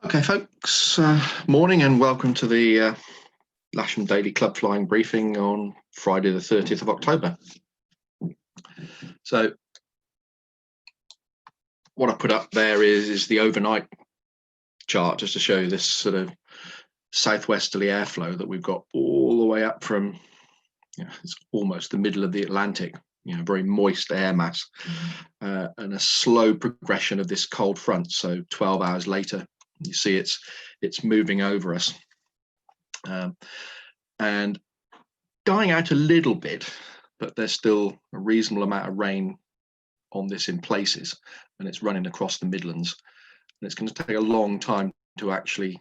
Okay, folks, morning and welcome to the Lasham Daily Club Flying Briefing on Friday the 30th of October. So what I put up there is the overnight chart, just to show you this sort of southwesterly airflow that we've got all the way up from, it's almost the middle of the Atlantic, very moist air mass, and a slow progression of this cold front. So 12 hours later, you see it's moving over us, and dying out a little bit, but there's still a reasonable amount of rain on this in places, and it's running across the Midlands, and it's going to take a long time to actually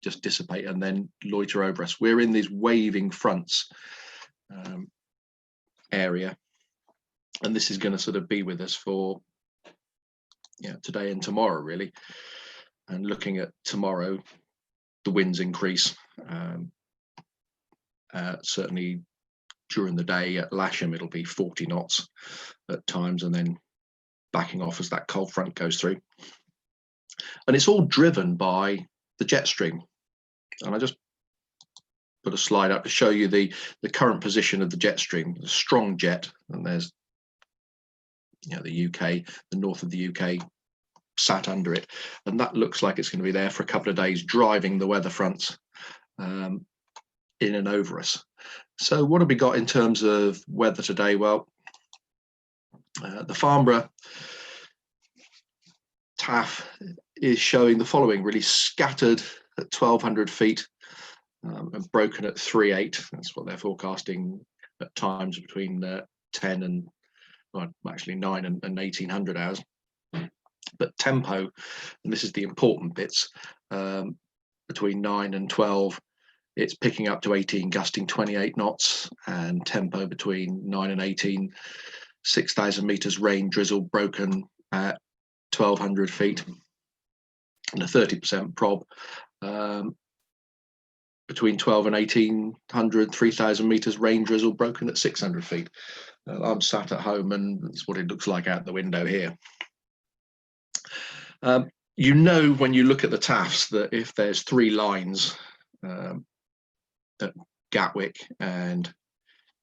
just dissipate and then loiter over us. We're in these waving fronts area, and this is going to sort of be with us for today and tomorrow really. And looking at tomorrow, the winds increase, certainly during the day at Lasham it'll be 40 knots at times, and then backing off as that cold front goes through. And it's all driven by the jet stream. And I just put a slide up to show you the current position of the jet stream. The strong jet, and there's the UK, the north of the UK, sat under it, and that looks like it's going to be there for a couple of days, driving the weather fronts in and over us. So what have we got in terms of weather today? Well, the Farnborough TAF is showing the following: really scattered at 1200 feet and broken at 3.8. That's what they're forecasting at times between 10 and, well, actually 9 and 1800 hours. But tempo, and this is the important bits, between 9 and 12, it's picking up to 18, gusting 28 knots, and tempo between 9 and 18, 6,000 meters rain drizzle broken at 1200 feet, and a 30% prob between 12 and 1800, 3,000 meters rain drizzle broken at 600 feet. I'm sat at home, and that's what it looks like out the window here. When you look at the TAFs that if there's three lines at Gatwick and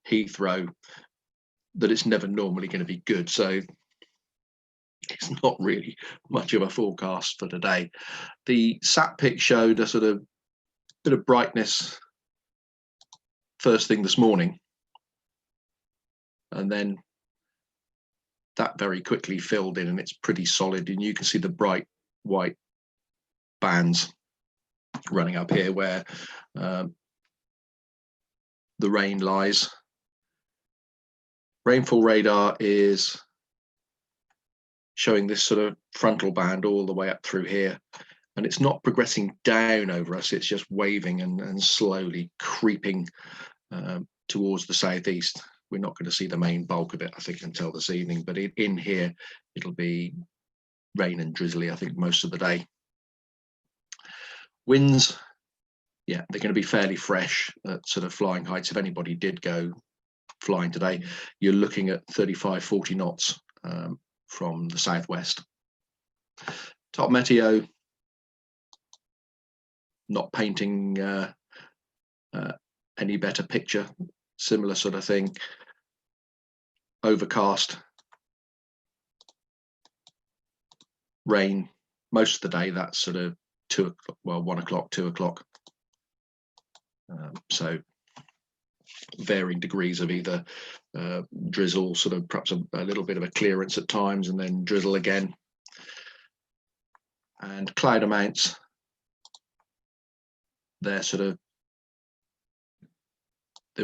Heathrow, that it's never normally going to be good. So it's not really much of a forecast for today. The sat pic showed a sort of bit of brightness first thing this morning, and then that very quickly filled in, and it's pretty solid, and you can see the bright white bands running up here where the rain lies. Rainfall radar is showing this sort of frontal band all the way up through here, and it's not progressing down over us, it's just waving and slowly creeping towards the southeast. We're not going to see the main bulk of it, I think, until this evening, but in here it'll be rain and drizzly, I think, most of the day. Winds, they're going to be fairly fresh at sort of flying heights. If anybody did go flying today, you're looking at 35-40 knots from the southwest. Top Meteo not painting any better picture, similar sort of thing. Overcast, rain most of the day. That's sort of 1 o'clock, 2 o'clock. So varying degrees of either drizzle, sort of perhaps a little bit of a clearance at times, and then drizzle again. And cloud amounts, they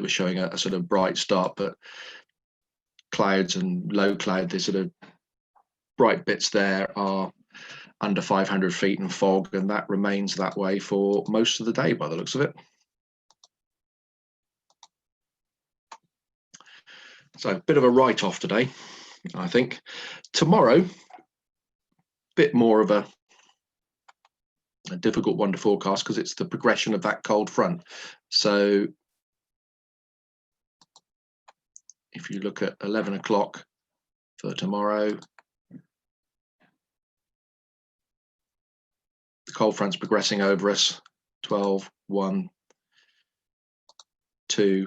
were showing a sort of bright start, but clouds and low cloud, the sort of bright bits there are under 500 feet and fog, and that remains that way for most of the day by the looks of it. So a bit of a write-off today, I think. Tomorrow, bit more of a difficult one to forecast because it's the progression of that cold front. So if you look at 11 o'clock for tomorrow, the cold front's progressing over us. 12, 1, 2.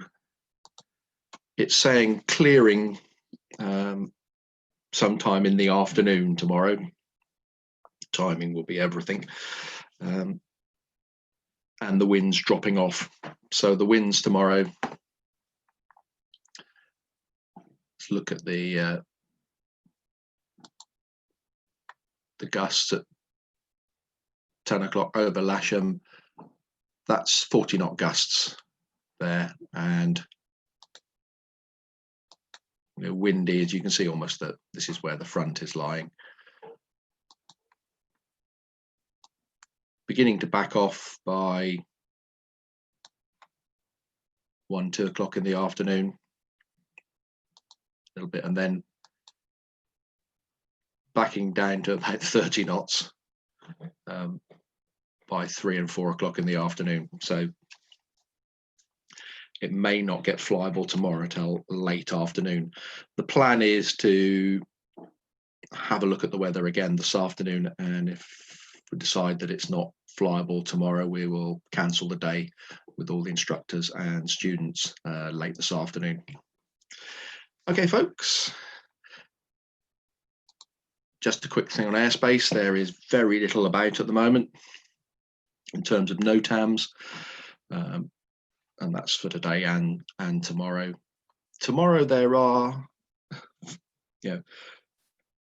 It's saying clearing sometime in the afternoon tomorrow. Timing will be everything. And the wind's dropping off. So the winds tomorrow, let's look at the gusts at 10 o'clock over Lasham. That's 40 knot gusts there, and windy, as you can see almost that this is where the front is lying. Beginning to back off by 1, 2 o'clock in the afternoon, a little bit, and then backing down to about 30 knots by 3 and 4 o'clock in the afternoon. So it may not get flyable tomorrow till late afternoon. The plan is to have a look at the weather again this afternoon, and if we decide that it's not flyable tomorrow, we will cancel the day with all the instructors and students late this afternoon. Okay, folks. Just a quick thing on airspace. There is very little about at the moment in terms of NOTAMs, and that's for today and tomorrow. Tomorrow there are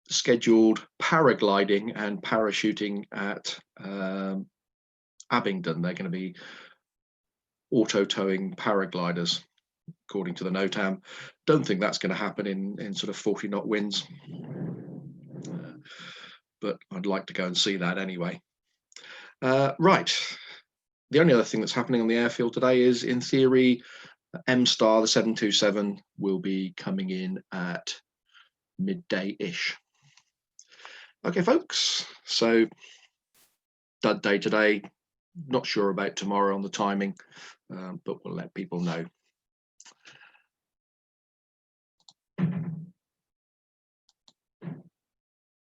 scheduled paragliding and parachuting at Abingdon. They're going to be auto-towing paragliders, according to the NOTAM. Don't think that's going to happen in sort of 40 knot winds, but I'd like to go and see that anyway. Right, the only other thing that's happening on the airfield today is, in theory, M-Star, the 727, will be coming in at midday-ish. Okay, folks, so that day today, not sure about tomorrow on the timing, but we'll let people know.